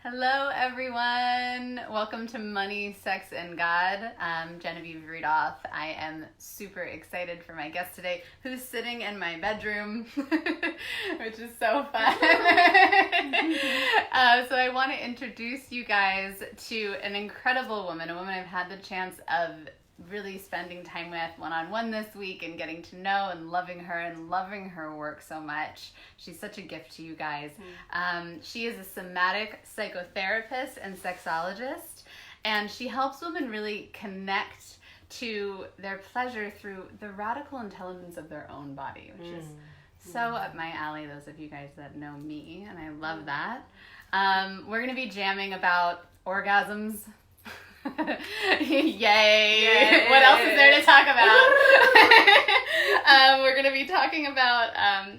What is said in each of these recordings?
Hello, everyone. Welcome to Money, Sex, and God. I'm Genevieve Rudolph. I am super excited for my guest today, who's sitting in my bedroom, which is so fun. So I want to introduce you guys to an incredible woman, a woman I've had the chance of really spending time with one-on-one this week and getting to know and loving her work so much. She's such a gift to you guys. She is a somatic psychotherapist and sexologist, and she helps women really connect to their pleasure through the radical intelligence of their own body, which is so up my alley, those of you guys that know me, and I love that. We're going to be jamming about orgasms. Yay. What else is there to talk about? We're going to be talking about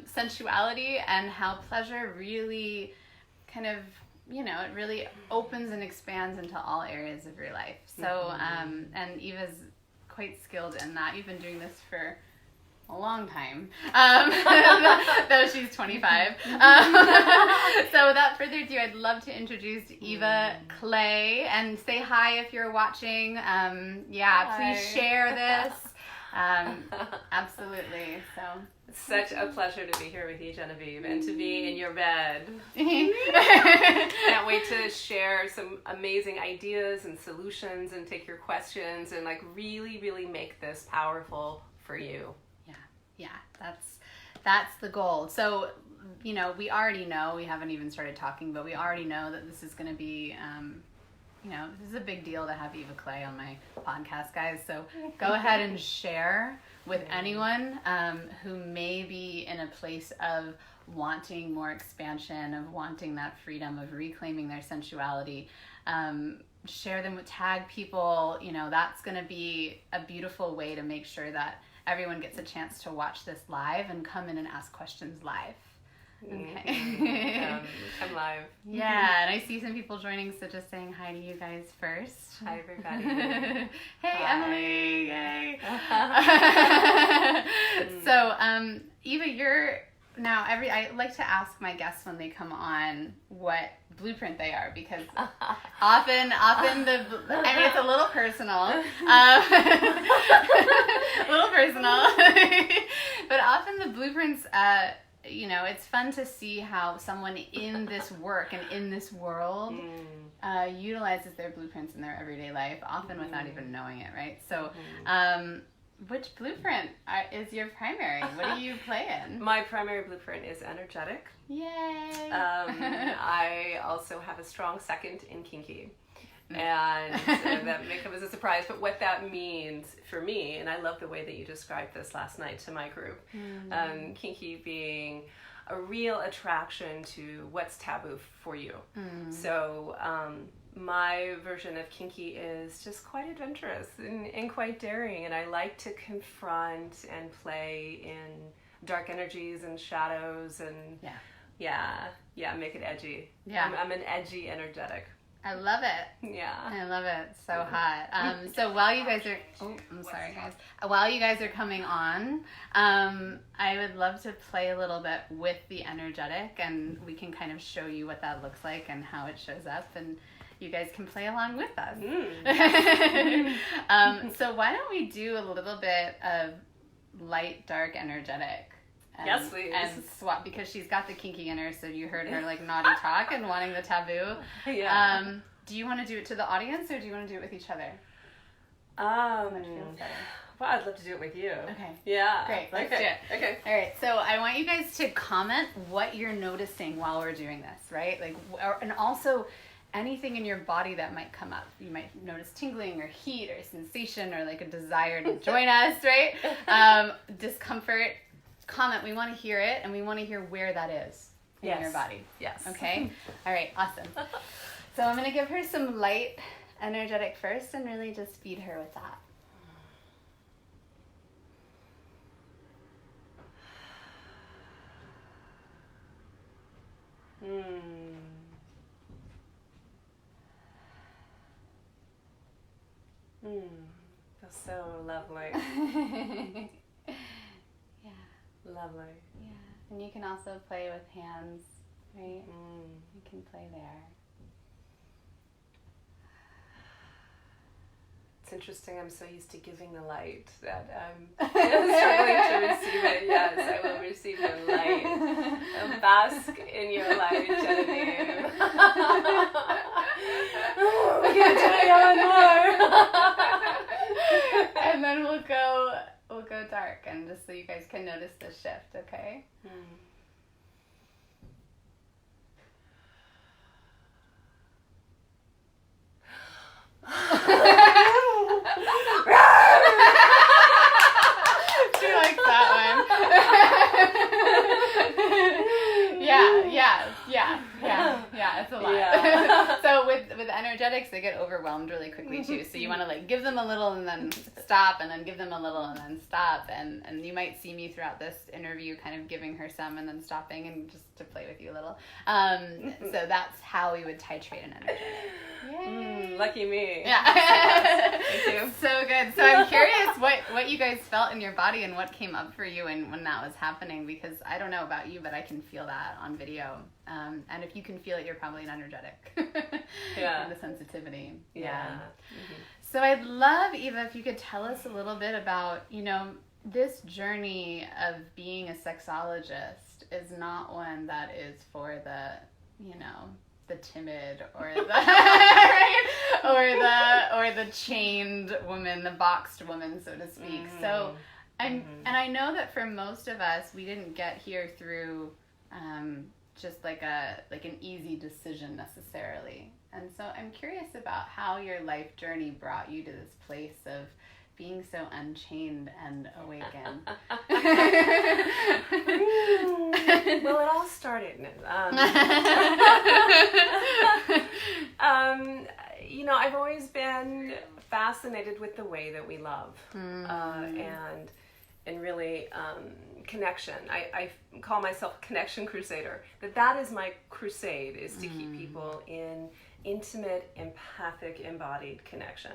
sensuality and how pleasure really kind of, it really opens and expands into all areas of your life. So, and Eva's quite skilled in that. You've been doing this for a long time, though she's 25. So without further ado, I'd love to introduce Eva Clay, and say hi if you're watching. Please share this. Absolutely. So such a pleasure to be here with you, Genevieve, and to be in your bed. Can't wait to share some amazing ideas and solutions and take your questions and really make this powerful for you. Yeah, that's the goal. So, we already know, we haven't even started talking, but we already know that this is going to be, this is a big deal to have Eva Clay on my podcast, guys. So go ahead and share with anyone who may be in a place of wanting more expansion, of wanting that freedom, of reclaiming their sensuality. Share them with, tag people. That's going to be a beautiful way to make sure that everyone gets a chance to watch this live and come in and ask questions live. Okay. I'm live. Yeah, and I see some people joining, so just saying hi to you guys first. Hi, everybody. Hey, hi. Emily. Yay. So, Eva, you're now I like to ask my guests when they come on what blueprint they are, because often it's a little personal, but often the blueprints, it's fun to see how someone in this work and in this world utilizes their blueprints in their everyday life, often without even knowing it, right? So, which blueprint is your primary? What do you play in? My primary blueprint is energetic. Yay! I also have a strong second in kinky. And that may come as a surprise, but what that means for me, and I love the way that you described this last night to my group, kinky being a real attraction to what's taboo for you. So my version of kinky is just quite adventurous and quite daring, and I like to confront and play in dark energies and shadows and make it edgy. I'm an edgy energetic. I love it. Yeah. I love it. So hot. So while you guys are... Oh, I'm sorry, guys. While you guys are coming on, I would love to play a little bit with the energetic, and we can kind of show you what that looks like and how it shows up, and you guys can play along with us. So why don't we do a little bit of light, dark, energetic? Yes, please. And swap, because she's got the kinky in her, so you heard her naughty talk and wanting the taboo. Yeah. Do you want to do it to the audience, or do you want to do it with each other? Well, I'd love to do it with you. Okay. Yeah. Great. Let's do it. Okay. All right. So I want you guys to comment what you're noticing while we're doing this, right? And also anything in your body that might come up. You might notice tingling or heat or sensation or a desire to join us, right? Discomfort. Comment. We want to hear it, and we want to hear where that is in your body. Yes. Okay? All right. Awesome. So I'm going to give her some light energetic first and really just feed her with that. That's so lovely. Lovely. Yeah. And you can also play with hands, right? You can play there. interesting. I'm so used to giving the light that I'm struggling to receive it. Yes, I will receive your light. I'll bask in your light, Genevieve. We can't do it more. And then we'll go dark, and just so you guys can notice the shift, okay? She likes that one. Yeah, it's a lot. Yeah. So with energetics, they get overwhelmed really quickly too. So you want to like give them a little and then stop, and then give them a little and then stop. And you might see me throughout this interview kind of giving her some and then stopping, and just to play with you a little. So that's how we would titrate an energetic. Yay. Lucky me. Yeah. Thank you. So good. So I'm curious what you guys felt in your body and what came up for you and when that was happening, because I don't know about you, but I can feel that on video. And if you can feel it, you're probably an energetic. Yeah. The sensitivity. Yeah. Mm-hmm. So I'd love, Eva, if you could tell us a little bit about, this journey of being a sexologist is not one that is for the, the timid or the right? or the chained woman, the boxed woman, so to speak. Mm-hmm. So and I know that for most of us, we didn't get here through just like an easy decision necessarily. And so I'm curious about how your life journey brought you to this place of being so unchained and awakened. Well, it all started. I've always been fascinated with the way that we love, and really connection. I call myself a connection crusader. That is my crusade, is to keep people in intimate, empathic, embodied connection.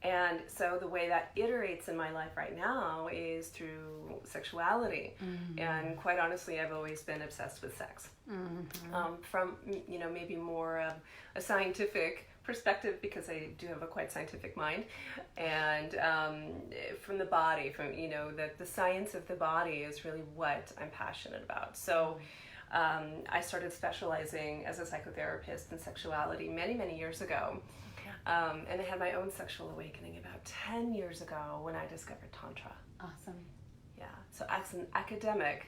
And so the way that iterates in my life right now is through sexuality. And quite honestly, I've always been obsessed with sex. From, maybe more a scientific perspective, because I do have a quite scientific mind. And from the body, the science of the body is really what I'm passionate about. So I started specializing as a psychotherapist in sexuality many, many years ago. And I had my own sexual awakening about 10 years ago when I discovered Tantra. Awesome. Yeah. So as an academic,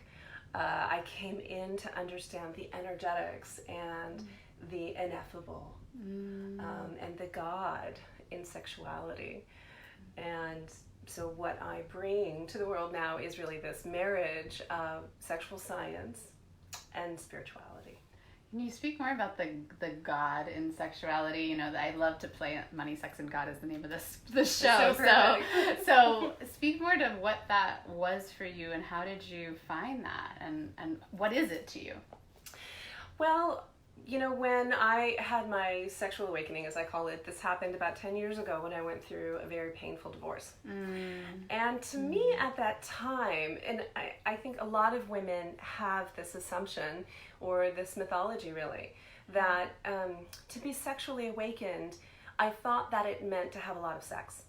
I came in to understand the energetics and the ineffable and the God in sexuality. And so what I bring to the world now is really this marriage of sexual science and spirituality. Can you speak more about the God in sexuality? I love to play Money, Sex, and God is the name of the show. So speak more to what that was for you, and how did you find that, and what is it to you? Well, when I had my sexual awakening, as I call it, this happened about 10 years ago when I went through a very painful divorce. And to me at that time, and I think a lot of women have this assumption, or this mythology really, that to be sexually awakened, I thought that it meant to have a lot of sex.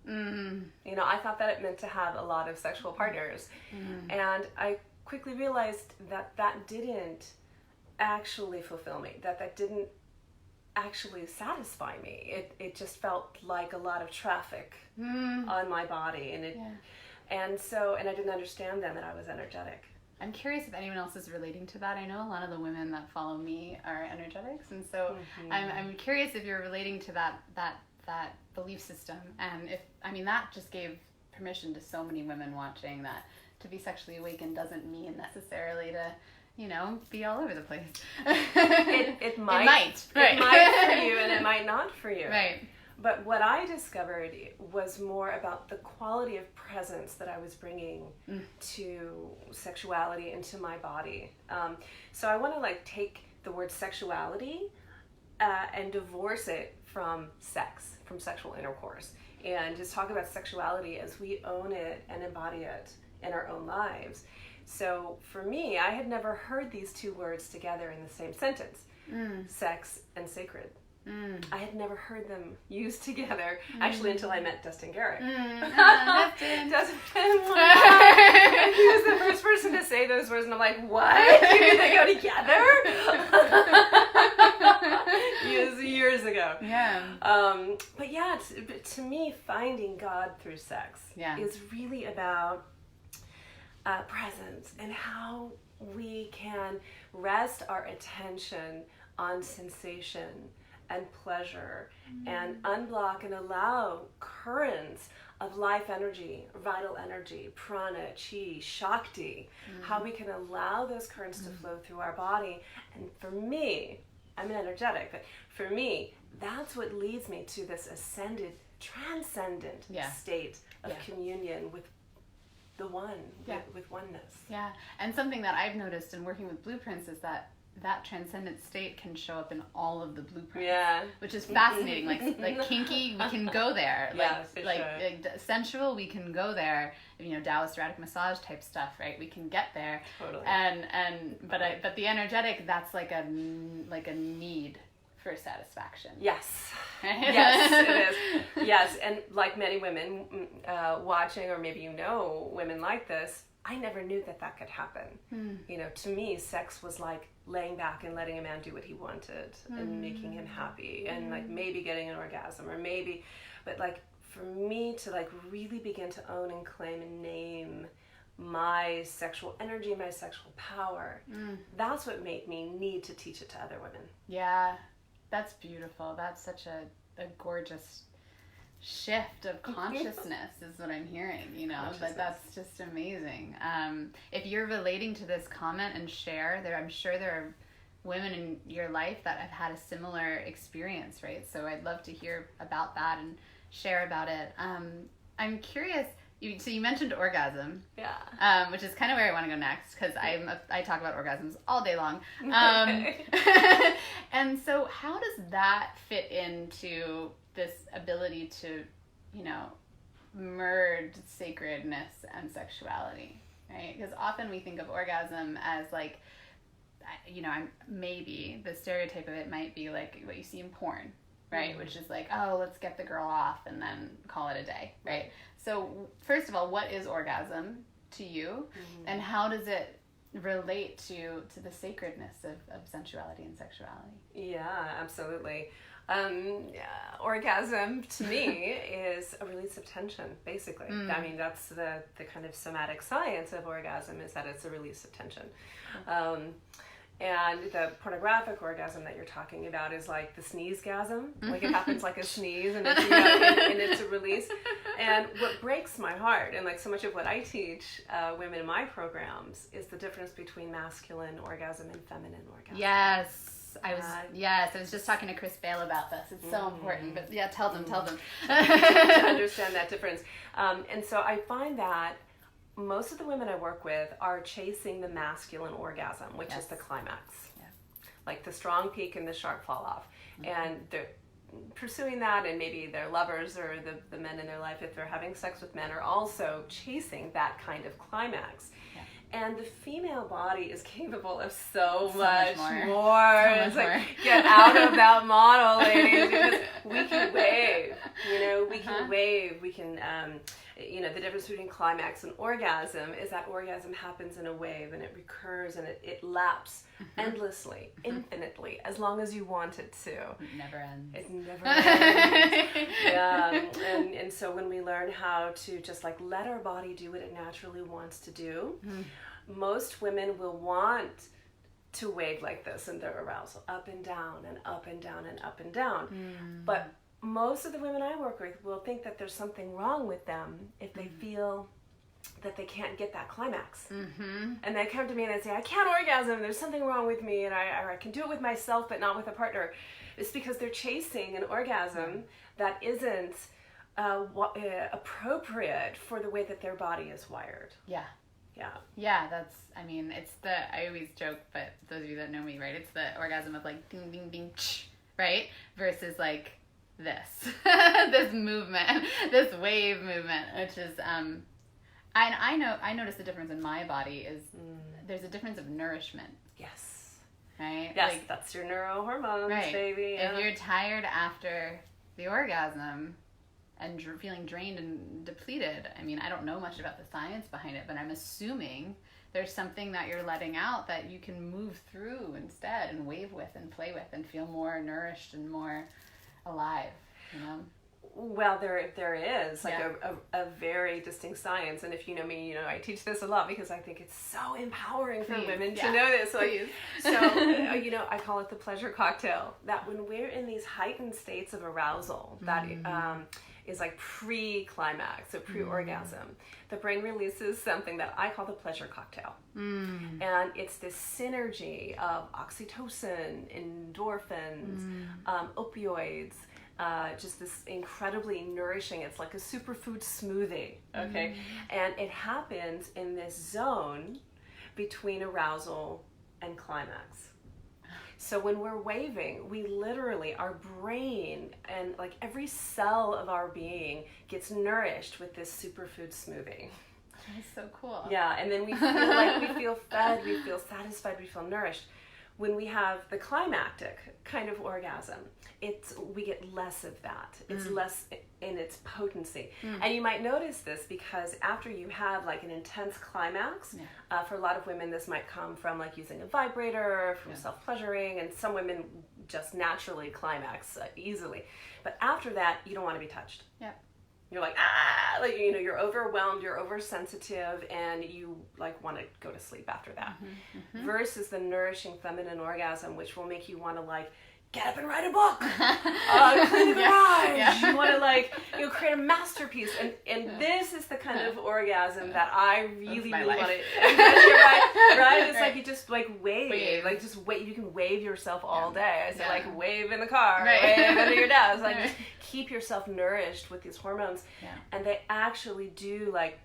I thought that it meant to have a lot of sexual partners. And I quickly realized that didn't actually fulfill me, that didn't actually satisfy me. It just felt like a lot of traffic on my body, and I didn't understand then that I was energetic. I'm curious if anyone else is relating to that. I know a lot of the women that follow me are energetics, and so I'm curious if you're relating to that belief system, and that just gave permission to so many women watching that to be sexually awakened doesn't mean necessarily to be all over the place. It might. Right. It might for you, and it might not for you. Right. But what I discovered was more about the quality of presence that I was bringing to sexuality, into my body. So I want to take the word sexuality and divorce it from sex, from sexual intercourse, and just talk about sexuality as we own it and embody it in our own lives. So for me, I had never heard these two words together in the same sentence, sex and sacred. I had never heard them used together, actually, until I met Dustin Garrett. Dustin. He was the first person to say those words, and I'm like, what? You mean they go together? Years ago. Yeah. But yeah, to me, finding God through sex is really about presence and how we can rest our attention on sensation and pleasure and unblock and allow currents of life energy, vital energy, prana, chi, shakti, how we can allow those currents to flow through our body. And for me, I'm an energetic, but for me, that's what leads me to this ascended, transcendent state of communion with the one, with oneness. Yeah, and something that I've noticed in working with blueprints is that transcendent state can show up in all of the blueprints, which is fascinating. Like kinky, we can go there. Like sensual, we can go there. You know, Taoist erotic massage type stuff, right? We can get there. Totally. But the energetic, that's like a need for satisfaction. Yes. Yes, it is. Yes, and like many women watching, or maybe you know women like this, I never knew that could happen. You know, to me, sex was like laying back and letting a man do what he wanted and making him happy and like maybe getting an orgasm or maybe, but like for me to like really begin to own and claim and name my sexual energy, my sexual power, that's what made me need to teach it to other women. Yeah, that's beautiful. That's such a gorgeous shift of consciousness is what I'm hearing, you know, but that's just amazing. If you're relating to this comment and share, I'm sure there are women in your life that have had a similar experience, right? So I'd love to hear about that and share about it. I'm curious, so you mentioned orgasm, which is kind of where I want to go next, because I talk about orgasms all day long. And so how does that fit into this ability to, you know, merge sacredness and sexuality, right? Because often we think of orgasm as like, you know, maybe the stereotype of it might be like what you see in porn, right? Which is like, oh, let's get the girl off and then call it a day, right? So first of all, what is orgasm to you, and how does it relate to the sacredness of sensuality and sexuality? Yeah, absolutely. Orgasm to me is a release of tension, basically. I mean, that's the kind of somatic science of orgasm, is that it's a release of tension. And the pornographic orgasm that you're talking about is like the sneeze-gasm. Like it happens like a sneeze and it's, you know, and it's a release. And what breaks my heart, and like so much of what I teach women in my programs, is the difference between masculine orgasm and feminine orgasm. Yes. I was just talking to Chris Bale about this. It's so important, but yeah, tell them. To understand that difference. And so I find that most of the women I work with are chasing the masculine orgasm, which is the climax. Yeah. Like the strong peak and the sharp fall off. And they're pursuing that, and maybe their lovers or the men in their life, if they're having sex with men, are also chasing that kind of climax. Yeah. And the female body is capable of so much more. It's like, get out of that model, ladies, because we can wave. You know, we can wave. We can, you know, the difference between climax and orgasm is that orgasm happens in a wave, and it recurs, and it laps endlessly, infinitely, as long as you want it to. It never ends. It never ends. And so when we learn how to just like let our body do what it naturally wants to do, most women will want to wave like this in their arousal, up and down and up and down and up and down. But most of the women I work with will think that there's something wrong with them if they feel that they can't get that climax. And they come to me and they say, I can't orgasm, there's something wrong with me, and I can do it with myself but not with a partner. It's because they're chasing an orgasm that isn't appropriate for the way that their body is wired. Yeah, that's, I mean, it's I always joke, but those of you that know me, right, it's the orgasm of like ding, ding, ding, right? Versus like this, this movement, this wave movement, which is, and I notice the difference in my body is there's a difference of nourishment. Yes. right? Yes, like, that's your neurohormones, right. baby. Yeah. If you're tired after the orgasm and feeling drained and depleted, I mean, I don't know much about the science behind it, but I'm assuming there's something that you're letting out that you can move through instead and wave with and play with and feel more nourished and more alive, you know? Well, there is like a very distinct science, and if you know me, you know I teach this a lot because I think it's so empowering for women to know this. Like, so you know, I call it the pleasure cocktail. That when we're in these heightened states of arousal, that is like pre-climax, so pre-orgasm, the brain releases something that I call the pleasure cocktail, and it's this synergy of oxytocin, endorphins, opioids. Just this incredibly nourishing, it's like a superfood smoothie, okay? And it happens in this zone between arousal and climax. So when we're waving, we literally, our brain and like every cell of our being gets nourished with this superfood smoothie. That's so cool. Yeah, and then we feel like we feel fed, we feel satisfied, we feel nourished. When we have the climactic kind of orgasm, we get less of that. It's less in its potency. And you might notice this because after you have like an intense climax, for a lot of women this might come from like using a vibrator, from self-pleasuring, and some women just naturally climax easily. But after that, you don't want to be touched. Yep. You're like, like, you know, you're overwhelmed, you're oversensitive, and you like want to go to sleep after that. Versus the nourishing feminine orgasm, which will make you want to like get up and write a book, clean the garage. You want to like, you know, create a masterpiece, and this is the kind of orgasm that I really want to. Right? It's like you just like wave. Like just wave. You can wave yourself all day. I say like wave in the car, wave under your desk. Like just keep yourself nourished with these hormones, and they actually do like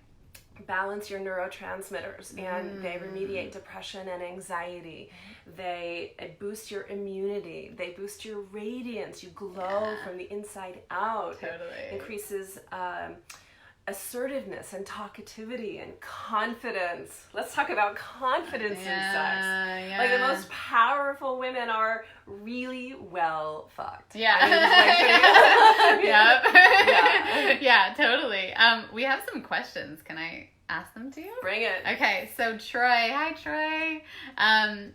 balance your neurotransmitters, and they remediate depression and anxiety. They boost your immunity. They boost your radiance. You glow from the inside out. Totally. It increases assertiveness and talkativity and confidence. Let's talk about confidence in sex. Like the most powerful women are really well fucked. Yeah, totally. We have some questions. Can I ask them to you? Bring it. Okay, so Troy. Hi, Troy.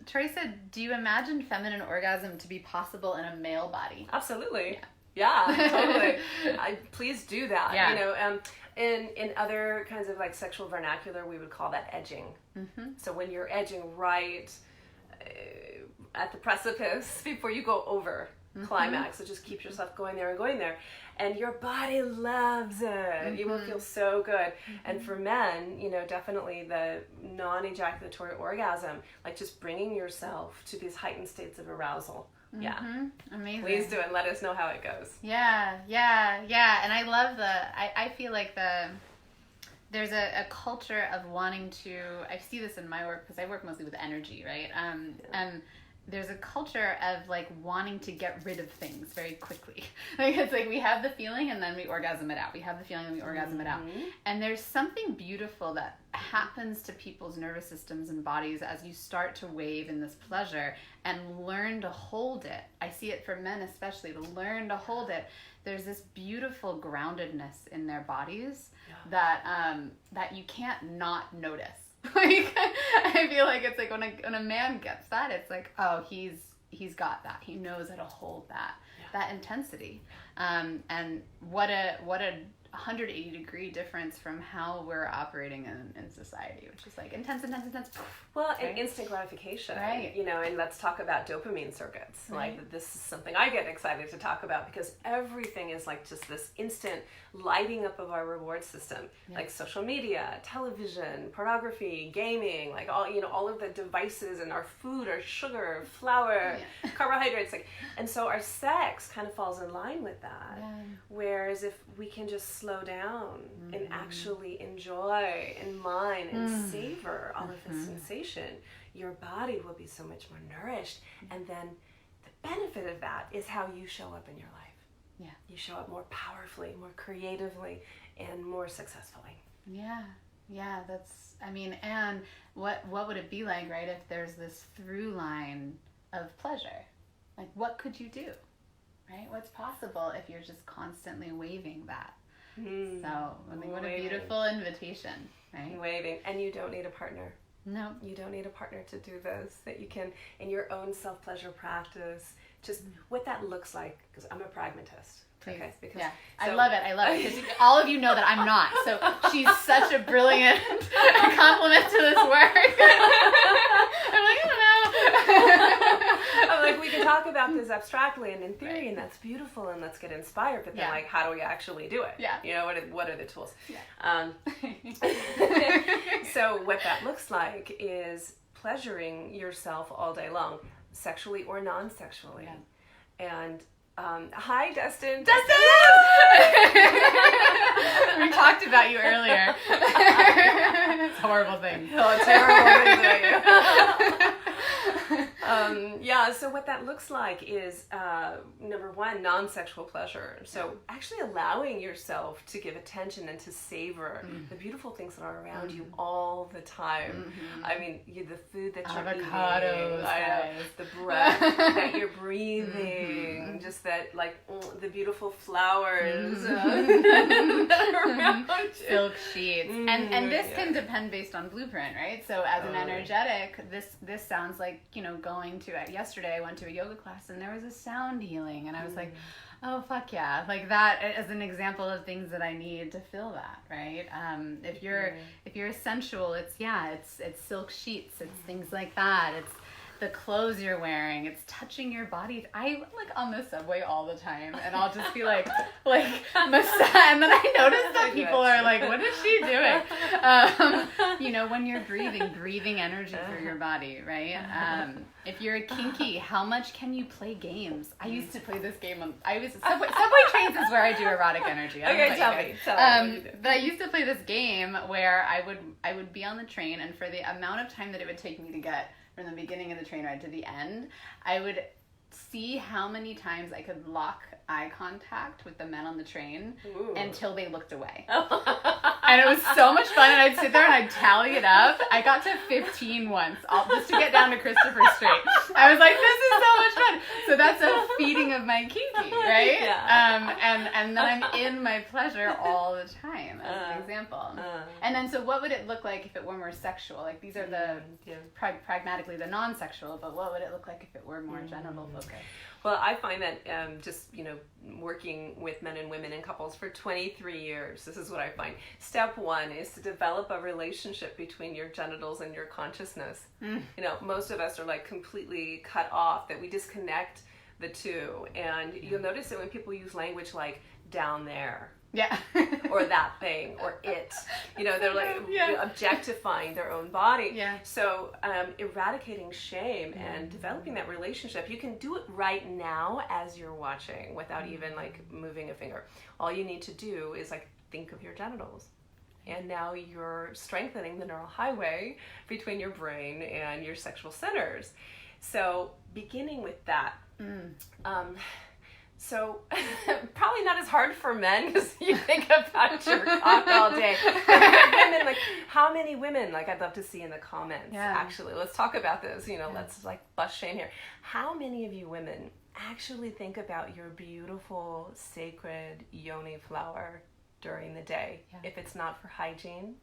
Troy said, do you imagine feminine orgasm to be possible in a male body? Absolutely. Yeah, totally. Please do that. You know, in other kinds of like sexual vernacular, we would call that edging. So when you're edging right at the precipice before you go over climax, so just keep yourself going there and going there, and your body loves it. You will feel so good. And for men, you know, definitely the non-ejaculatory orgasm, like just bringing yourself to these heightened states of arousal. Amazing. Please do, and let us know how it goes. And I love I feel like there's a culture of wanting to, I see this in my work because I work mostly with energy, right? And there's a culture of like wanting to get rid of things very quickly. Like it's like we have the feeling and then we orgasm it out. We have the feeling and we orgasm it out. And there's something beautiful that happens to people's nervous systems and bodies as you start to wave in this pleasure and learn to hold it. I see it for men especially, to learn to hold it. There's this beautiful groundedness in their bodies that you can't not notice. Like I feel like it's like when a man gets that, it's like, oh, he's got that. He knows how to hold that intensity. And what a 180-degree difference from how we're operating in society, which is like intense. Well, right? And instant gratification, right? You know, and let's talk about dopamine circuits. Right. Like this is something I get excited to talk about because everything is like just this instant lighting up of our reward system, like social media, television, pornography, gaming, like all of the devices and our food, our sugar, flour, carbohydrates, like, and so our sex kind of falls in line with that. Whereas if we can just slow down and actually enjoy and mine and savor all of the sensation, your body will be so much more nourished. And then the benefit of that is how you show up in your life. You show up more powerfully, more creatively, and more successfully. That's, I mean, and what would it be like, right, if there's this through line of pleasure. Like, what could you do, right? What's possible if you're just constantly waving that? So, I mean, what a beautiful invitation, right? Waving. And you don't need a partner. No. You don't need a partner to do this. That you can, in your own self-pleasure practice, just what that looks like, because I'm a pragmatist. Please. Okay, because, yeah, I love it. Because all of you know that I'm not. So she's such a brilliant compliment to this work. I'm like, I don't know. I'm like, we can talk about this abstractly and in theory, and that's beautiful, and let's get inspired. But then, like, how do we actually do it? Yeah. You know, what are the tools? Yeah. So what that looks like is pleasuring yourself all day long, sexually or non-sexually, and. Hi, Dustin. Dustin! We talked about you earlier. It's a horrible thing. Oh, terrible things about you. So what that looks like is, number one, non-sexual pleasure. So actually allowing yourself to give attention and to savor the beautiful things that are around you all the time. I mean, the food that you're avocados, eating, the breath that you're breathing, just that, like, the beautiful flowers that are around you. Silk sheets. And this can depend based on blueprint, right? So as an energetic, this sounds like, going to, yesterday I went to a yoga class and there was a sound healing and I was like, oh, fuck yeah. Like that as an example of things that I need to feel that, right? If you're sensual, it's silk sheets, it's things like that. It's the clothes you're wearing, it's touching your body. I on the subway all the time and I'll just be like massage, and then I notice that people are like, what is she doing? When you're breathing energy through your body, right? If you're a kinky, how much can you play games? I used to play this game subway trains is where I do erotic energy. Okay, tell me. But I used to play this game where I would be on the train, and for the amount of time that it would take me to get from the beginning of the train ride to the end, I would see how many times I could lock eye contact with the men on the train until they looked away. And it was so much fun, and I'd sit there and I'd tally it up. I got to 15 once, just to get down to Christopher Street. I was like, this is so much fun. So that's a feeding of my kinky, right? Yeah. And then I'm in my pleasure all the time, as an example. And then, so what would it look like if it were more sexual? Like, these are the, pragmatically, the non-sexual, but what would it look like if it were more genital focused? Well, I find that just, working with men and women and couples for 23 years, this is what I find. Step one is to develop a relationship between your genitals and your consciousness. Most of us are like completely cut off, that we disconnect the two. And you'll notice that when people use language like down there, or that thing, or it, they're like objectifying their own body. So eradicating shame and developing that relationship, you can do it right now as you're watching without even like moving a finger. All you need to do is like think of your genitals. And now you're strengthening the neural highway between your brain and your sexual centers. So beginning with that, so probably not as hard for men, because you think about your cock all day. Women, like, how many women, like, I'd love to see in the comments, actually. Let's talk about this, let's like bust shame here. How many of you women actually think about your beautiful, sacred yoni flower during the day? If it's not for hygiene,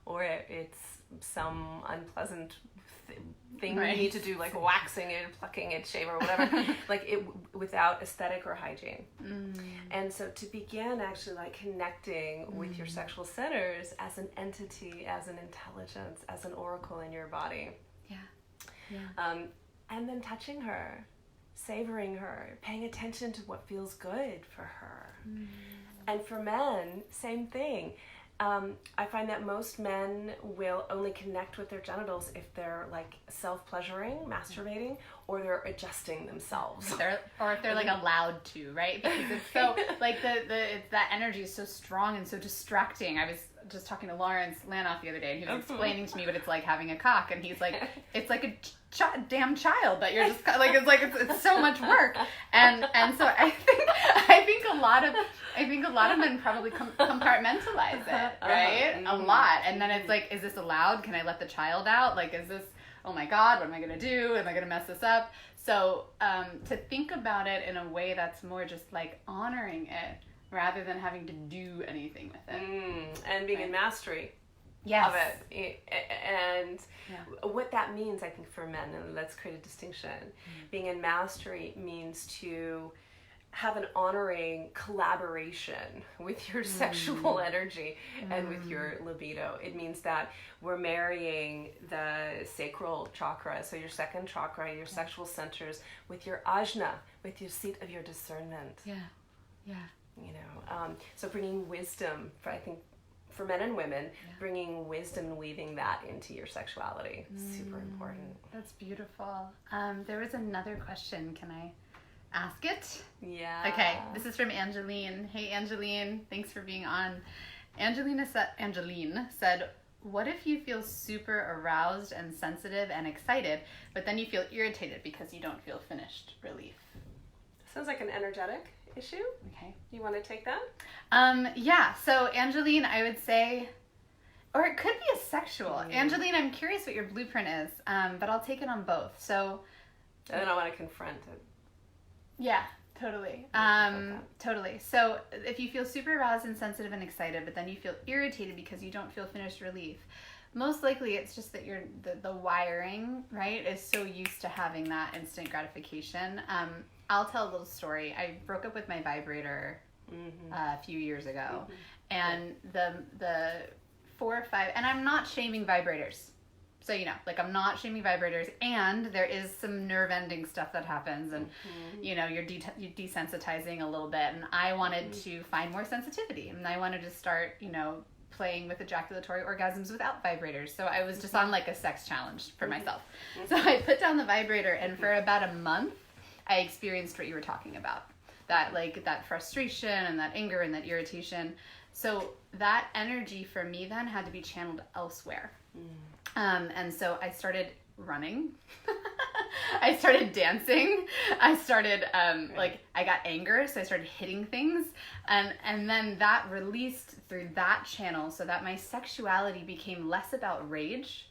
or it's some unpleasant thing you need to do, like waxing it, plucking it, shave, or whatever, like it without aesthetic or hygiene. And so to begin actually like connecting with your sexual centers as an entity, as an intelligence, as an oracle in your body. And then touching her, savoring her, paying attention to what feels good for her. And for men, same thing. I find that most men will only connect with their genitals if they're like self-pleasuring, masturbating, or they're adjusting themselves. Or if they're like allowed to, right? Because it's so like that energy is so strong and so distracting. I was just talking to Lawrence Lanoff the other day, and he was explaining to me what it's like having a cock, and he's like, it's like a damn child that you're just like, it's so much work, and so I think a lot of men probably compartmentalize it, right? A lot, and then it's like, is this allowed? Can I let the child out? Like, is this oh my God, what am I going to do? Am I going to mess this up? So to think about it in a way that's more just like honoring it rather than having to do anything with it. And being in mastery. Yes. Of it. And what that means, I think, for men, and let's create a distinction. Being in mastery means to have an honoring collaboration with your sexual energy and with your libido. It means that we're marrying the sacral chakra, so your second chakra, your sexual centers, with your ajna, with your seat of your discernment. Yeah. So bringing wisdom, for men and women, bringing wisdom and weaving that into your sexuality. Super important. That's beautiful. There was another question. Can I ask it? Yeah. Okay, this is from Angeline. Hey, Angeline, thanks for being on. Angeline said, what if you feel super aroused and sensitive and excited, but then you feel irritated because you don't feel finished relief? Sounds like an energetic issue. Okay. You want to take that? Yeah, so Angeline, I would say, or it could be a sexual. Angeline, I'm curious what your blueprint is, but I'll take it on both. So. And then I want to confront it. Yeah, totally. Totally. So if you feel super aroused and sensitive and excited, but then you feel irritated because you don't feel finished relief, most likely it's just that the wiring, right, is so used to having that instant gratification. I'll tell a little story. I broke up with my vibrator a few years ago, and the 4 or 5, and I'm not shaming vibrators. So, I'm not shaming vibrators, and there is some nerve ending stuff that happens, and, you're desensitizing a little bit, and I wanted to find more sensitivity, and I wanted to start, playing with ejaculatory orgasms without vibrators. So I was just on like a sex challenge for myself. So I put down the vibrator, and for about a month, I experienced what you were talking about. That frustration and that anger and that irritation. So that energy for me then had to be channeled elsewhere. And so I started running. I started dancing. I started, I got anger, so I started hitting things. And then that released through that channel so that my sexuality became less about rage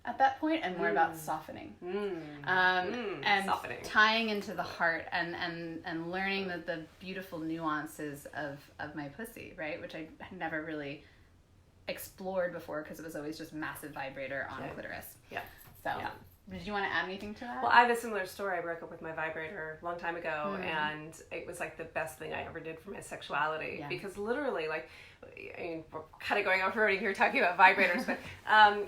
at that point and more about softening. And softening. Tying into the heart and learning the beautiful nuances of my pussy, right? Which I had never really explored before because it was always just massive vibrator on clitoris. Yeah. So, did you want to add anything to that? Well, I have a similar story. I broke up with my vibrator a long time ago, and it was like the best thing I ever did for my sexuality because literally, we're kind of going off-roading here talking about vibrators, but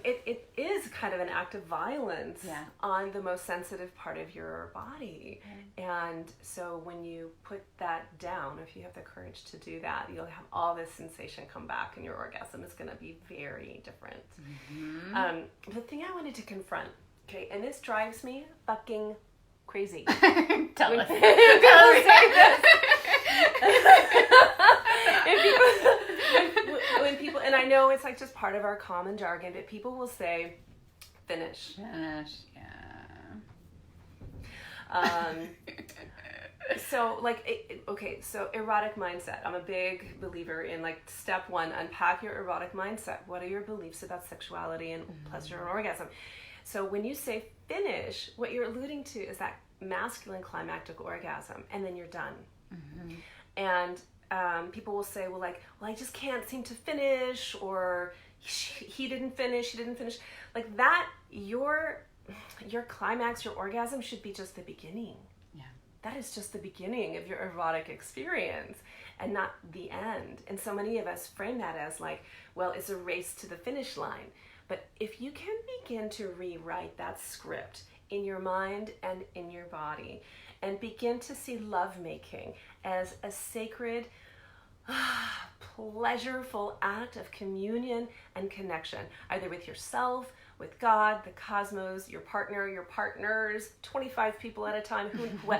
it is kind of an act of violence on the most sensitive part of your body. And so when you put that down, if you have the courage to do that, you'll have all this sensation come back, and your orgasm is going to be very different. The thing I wanted to confront, okay, and this drives me fucking crazy. Tell us. When people, and I know it's like just part of our common jargon, but people will say, finish. So erotic mindset. I'm a big believer in step 1, unpack your erotic mindset. What are your beliefs about sexuality and pleasure and orgasm? So when you say finish, what you're alluding to is that masculine climactic orgasm, and then you're done. And people will say, well, I just can't seem to finish, or he didn't finish. Like that, your climax, your orgasm should be just the beginning. Yeah. That is just the beginning of your erotic experience and not the end. And so many of us frame that as it's a race to the finish line. But if you can begin to rewrite that script in your mind and in your body, and begin to see lovemaking as a sacred, pleasureful act of communion and connection, either with yourself, with God, the cosmos, your partner, your partners, 25 people at a time,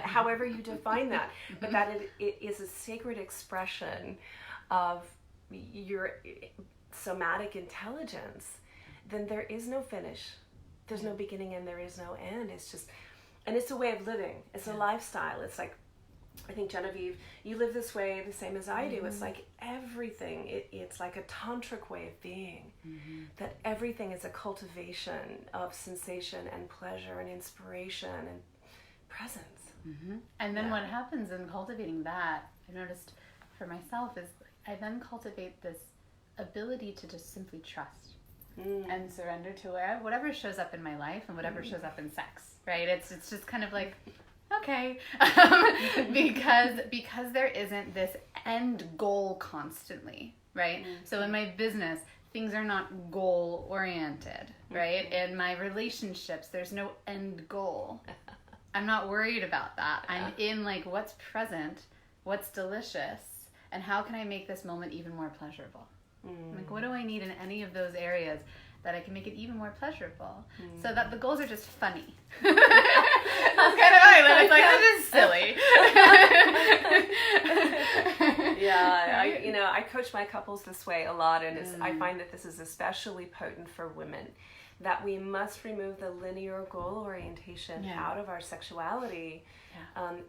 however you define that, but that it is a sacred expression of your somatic intelligence, then there is no finish. There's no beginning and there is no end. It's just, and it's a way of living. It's a lifestyle. It's I think, Genevieve, you live this way the same as I do. It's like everything, it's like a tantric way of being, that everything is a cultivation of sensation and pleasure and inspiration and presence. And then what happens in cultivating that, I've noticed for myself, is I then cultivate this ability to just simply trust and surrender to whatever shows up in my life and whatever shows up in sex, right? It's just kind of like, okay, because there isn't this end goal constantly, right? So in my business, things are not goal oriented, right? In my relationships, there's no end goal. I'm not worried about that. I'm in like what's present, what's delicious, and how can I make this moment even more pleasurable? Like, what do I need in any of those areas that I can make it even more pleasurable? So that the goals are just funny. That's kind of how I live. It's like, this is silly. I coach my couples this way a lot, and I find that this is especially potent for women, that we must remove the linear goal orientation out of our sexuality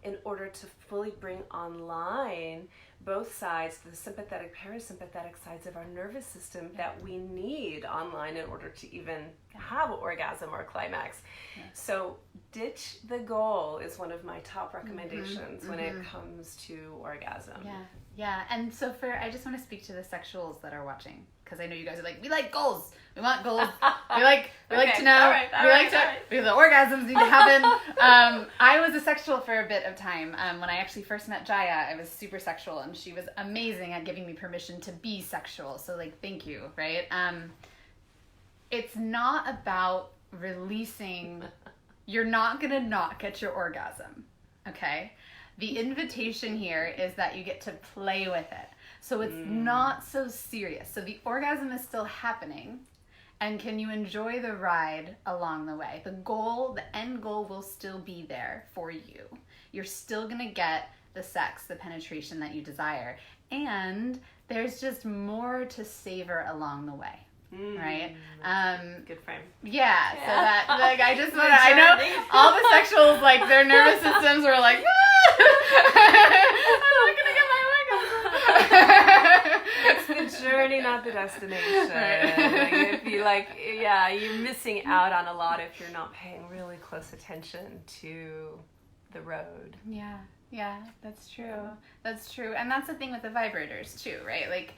in order to fully bring online both sides, the sympathetic, parasympathetic sides of our nervous system that we need online in order to even have an orgasm or climax. So ditch the goal is one of my top recommendations when it comes to orgasm. And so I just want to speak to the sexuals that are watching, because I know you guys are like, we like goals. We want goals. We like to know. The orgasms need to happen. I was a sexual for a bit of time. When I actually first met Jaya, I was super sexual, and she was amazing at giving me permission to be sexual. So like, thank you, right? It's not about releasing. You're not gonna not get your orgasm, okay? The invitation here is that you get to play with it. So it's not so serious. So the orgasm is still happening, and can you enjoy the ride along the way? The end goal will still be there for you. You're still gonna get the sex, the penetration that you desire. And there's just more to savor along the way. Right? Good frame. Yeah, so that, like, I just want to, I know all the sexuals, like, their nervous systems were like, I'm not gonna get my orgasm. It's the journey, not the destination. Right. If you you're missing out on a lot if you're not paying really close attention to the road. Yeah, that's true. And that's the thing with the vibrators too, right? Like,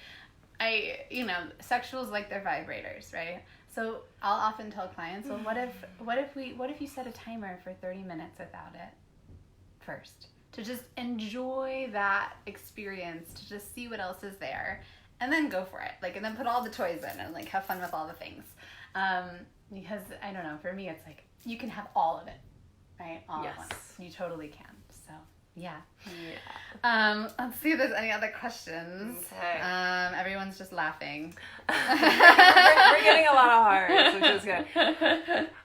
sexuals like their vibrators, right? So I'll often tell clients, well, what if you set a timer for 30 minutes without it first, to just enjoy that experience, to just see what else is there, and then go for it, like, and then put all the toys in and like have fun with all the things, because I don't know, for me it's like you can have all of it, right? All at once. You totally can. So yeah. Let's see if there's any other questions. Okay. Everyone's just laughing. We're getting a lot of hearts, which is good.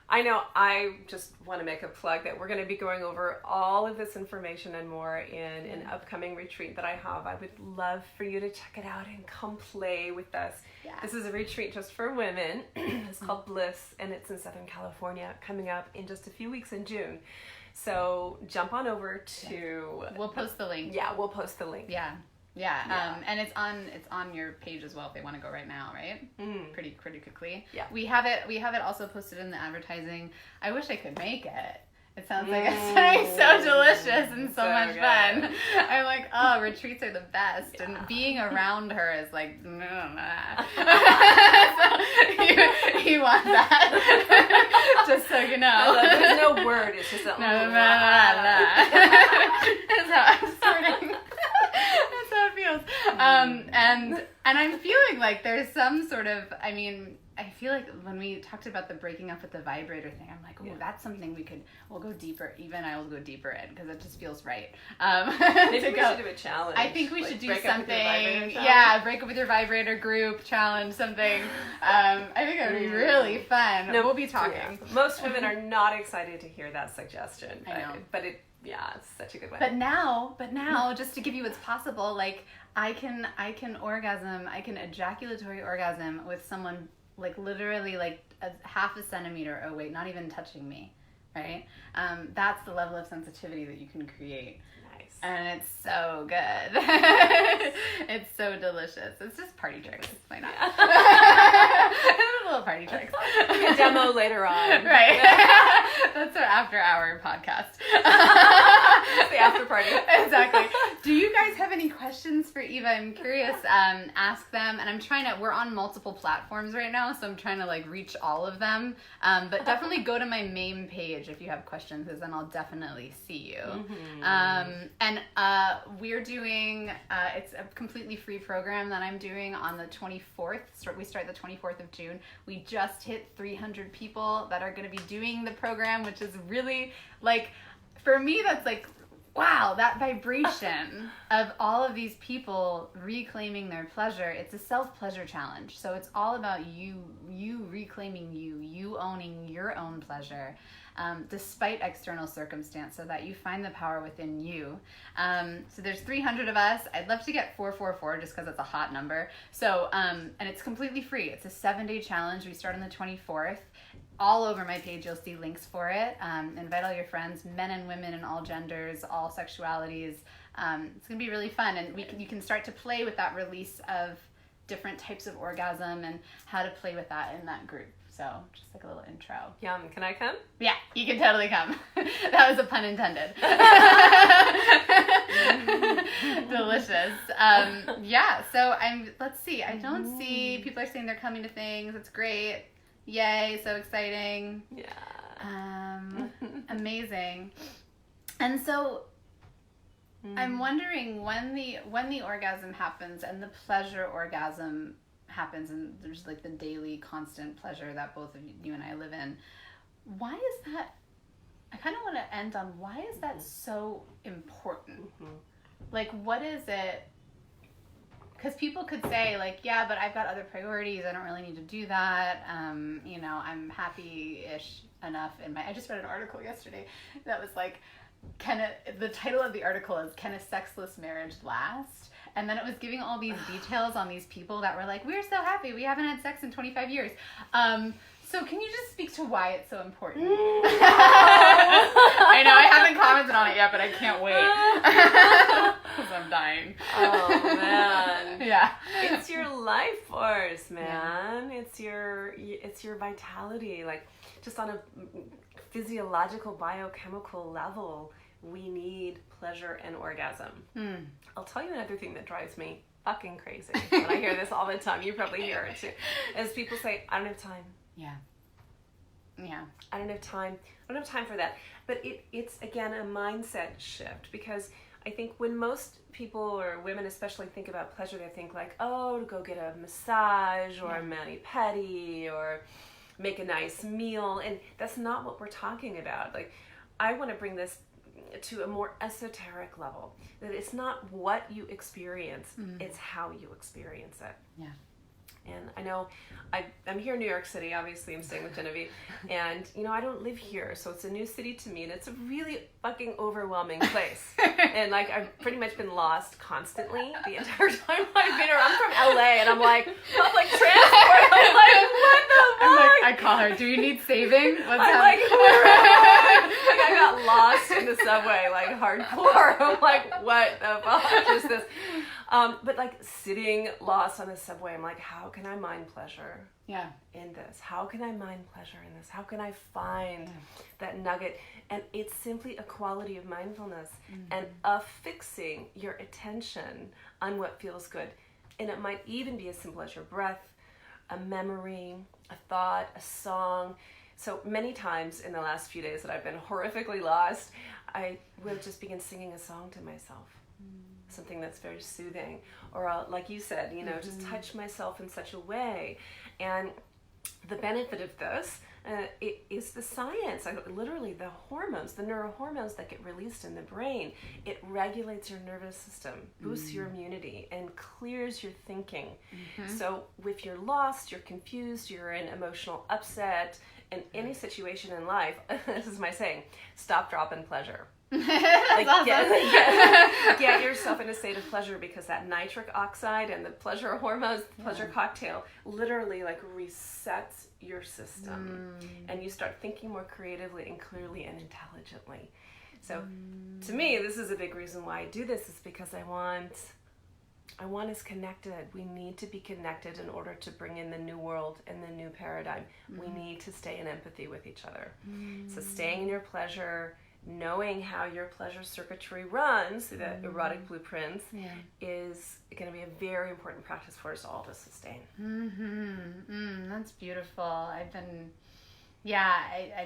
I know, I just want to make a plug that we're going to be going over all of this information and more in an upcoming retreat that I have. I would love for you to check it out and come play with us. This is a retreat just for women. It's called Bliss, and it's in Southern California, coming up in just a few weeks in June. So jump on over to... We'll post the link. Yeah, we'll post the link. Yeah. And it's on your page as well if they want to go right now, right? Pretty quickly. Yeah. We have it also posted in the advertising. I wish I could make it. It sounds like it's so delicious and so much fun. I'm like, oh, retreats are the best, and being around her is like, so you want that? Just so you know. There's no word. It's just a That's how I'm starting. That's how it feels. And I'm feeling like there's some sort of, I feel like when we talked about the breaking up with the vibrator thing, I'm like, oh, that's something we'll go deeper. Even I will go deeper in, because it just feels right. Maybe we should do a challenge. I think we should do something. Break up with your vibrator group challenge, something. I think that would be really fun. No, we'll be talking. Yeah. Most women are not excited to hear that suggestion. I know. But it's such a good one. But now, just to give you what's possible, like, I can orgasm, I can ejaculatory orgasm with someone like literally like a half a centimeter away, not even touching me, right? That's the level of sensitivity that you can create. Nice. And it's so good. It's so delicious. It's just party tricks. Why not? A little party tricks. A demo later on. Right. That's our after-hour podcast. The after party. Exactly. Do you guys have any questions for Eva? I'm curious. Ask them. And we're on multiple platforms right now, so I'm trying to like reach all of them. But definitely go to my main page if you have questions, because then I'll definitely see you. Mm-hmm. And we're doing, it's a completely free program that I'm doing on the 24th. We start the 24th of June. We just hit 300 people that are going to be doing the program, which is really like, for me, that's like, wow, that vibration of all of these people reclaiming their pleasure. It's a self-pleasure challenge. So it's all about you reclaiming you owning your own pleasure, despite external circumstance, so that you find the power within you. So there's 300 of us. I'd love to get 444 just because it's a hot number. So, and it's completely free. It's a 7-day challenge. We start on the 24th. All over my page, you'll see links for it. Invite all your friends, men and women and all genders, all sexualities. It's going to be really fun. And you can start to play with that release of different types of orgasm and how to play with that in that group. So just like a little intro. Yum. Can I come? Yeah, you can totally come. That was a pun intended. Delicious. Yeah, so let's see. I don't see, people are saying they're coming to things. It's great. Yay, so exciting. Yeah. Amazing. And so I'm wondering when the orgasm happens and the pleasure orgasm happens, and there's like the daily constant pleasure that both of you and I live in, why is that? I kind of want to end on, why is that so important? Like, what is it? Because people could say, like, yeah, but I've got other priorities. I don't really need to do that. I'm happy-ish enough in my... I just read an article yesterday that was like, the title of the article is, Can a Sexless Marriage Last? And then it was giving all these details on these people that were like, we're so happy. We haven't had sex in 25 years. So can you just speak to why it's so important? I know I haven't commented on it yet, but I can't wait. Because I'm dying. Oh, man. Yeah. It's your life force, man. Yeah. It's your vitality. Like, just on a physiological, biochemical level, we need pleasure and orgasm. I'll tell you another thing that drives me fucking crazy. And I hear this all the time. You probably hear it too. As people say, I don't have time. Yeah. I don't have time. I don't have time for that. But it's again a mindset shift, because I think when most people, or women especially, think about pleasure, they think like, oh, to go get a massage or a mani-pedi or make a nice meal. And that's not what we're talking about. Like, I want to bring this to a more esoteric level, that it's not what you experience, it's how you experience it. Yeah. And I know I'm here in New York City, obviously I'm staying with Genevieve, and I don't live here, so it's a new city to me, and it's a really fucking overwhelming place. And like, I've pretty much been lost constantly the entire time I've been here. I'm from LA, and I'm like, public transport, I'm like, what the fuck? I'm like, I call her, do you need saving? What's I'm like, where am I? Like, I got lost in the subway, like hardcore. I'm like, what the fuck is this? But like, sitting lost on the subway, I'm like, how can I find pleasure in this? How can I find pleasure in this? How can I find that nugget? And it's simply a quality of mindfulness and affixing your attention on what feels good. And it might even be as simple as your breath, a memory, a thought, a song. So many times in the last few days that I've been horrifically lost, I will just begin singing a song to myself. Something that's very soothing, or like you said, just touch myself in such a way. And the benefit of this it is the science. Literally, the hormones, the neurohormones that get released in the brain, it regulates your nervous system, boosts your immunity, and clears your thinking. So if you're lost, you're confused, you're in emotional upset, in any situation in life, this is my saying, stop, drop, and pleasure. Like, awesome. get yourself in a state of pleasure, because that nitric oxide and the pleasure hormones, the pleasure cocktail, literally like resets your system, and you start thinking more creatively and clearly and intelligently. So to me, this is a big reason why I do this, is because I want us connected. We need to be connected in order to bring in the new world and the new paradigm. We need to stay in empathy with each other. So staying in your pleasure, knowing how your pleasure circuitry runs, the erotic blueprints, is going to be a very important practice for us all to sustain. That's beautiful. I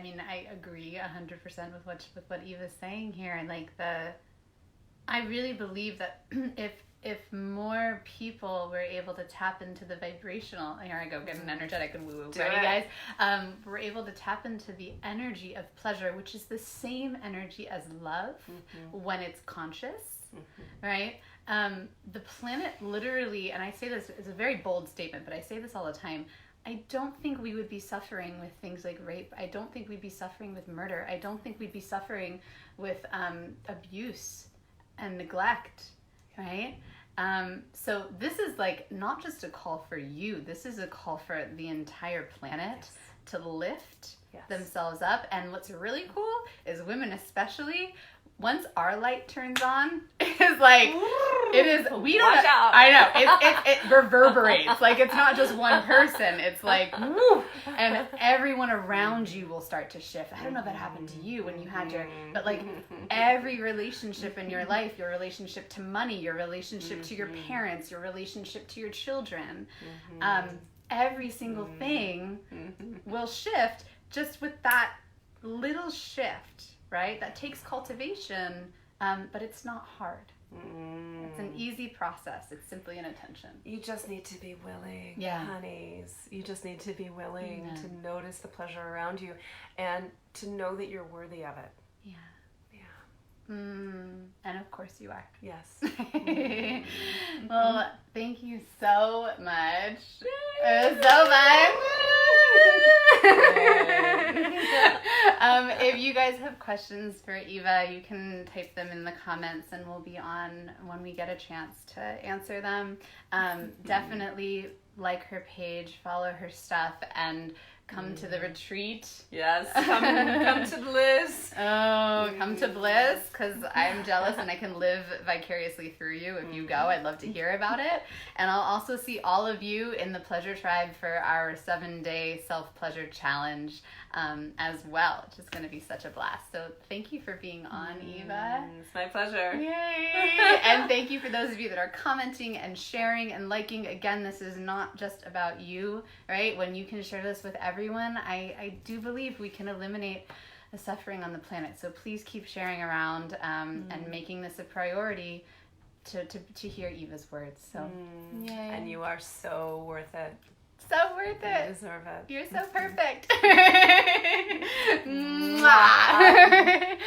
mean, I agree 100% with what Eva's saying here. Like I really believe that if more people were able to tap into the vibrational, here I go getting energetic and woo-woo, ready guys? We're able to tap into the energy of pleasure, which is the same energy as love when it's conscious, right? The planet literally, and I say this, it's a very bold statement, but I say this all the time, I don't think we would be suffering with things like rape. I don't think we'd be suffering with murder. I don't think we'd be suffering with abuse and neglect, right? So this is like not just a call for you. This is a call for the entire planet to lift themselves up. And what's really cool is women especially, once our light turns on, is like, it is, we don't, watch out. I know, it reverberates. Like, it's not just one person. It's like, woo, and everyone around you will start to shift. I don't know if that happened to you when you had but like every relationship in your life, your relationship to money, your relationship to your parents, your relationship to your children, every single thing will shift just with that little shift. Right? That takes cultivation, but it's not hard. It's an easy process. It's simply an attention. You just need to be willing, honeys. You just need to be willing to notice the pleasure around you and to know that you're worthy of it. And of course you are. Yes. Well, thank you so much. It was so fun. If you guys have questions for Eva, you can type them in the comments and we'll be on when we get a chance to answer them. Definitely like her page, follow her stuff, and come to the retreat. Yes, come to Bliss. Oh, come to Bliss, because I'm jealous and I can live vicariously through you if you go. I'd love to hear about it. And I'll also see all of you in the Pleasure Tribe for our 7-day self-pleasure challenge as well, which is going to be such a blast. So thank you for being on, Eva. It's my pleasure. Yay! And thank you for those of you that are commenting and sharing and liking. Again, this is not just about you, right? When you can share this with everyone, I do believe we can eliminate the suffering on the planet. So please keep sharing around and making this a priority to hear Eva's words. So, yay. And you are so worth it. So worth it. You deserve it. You're so perfect. Mwah.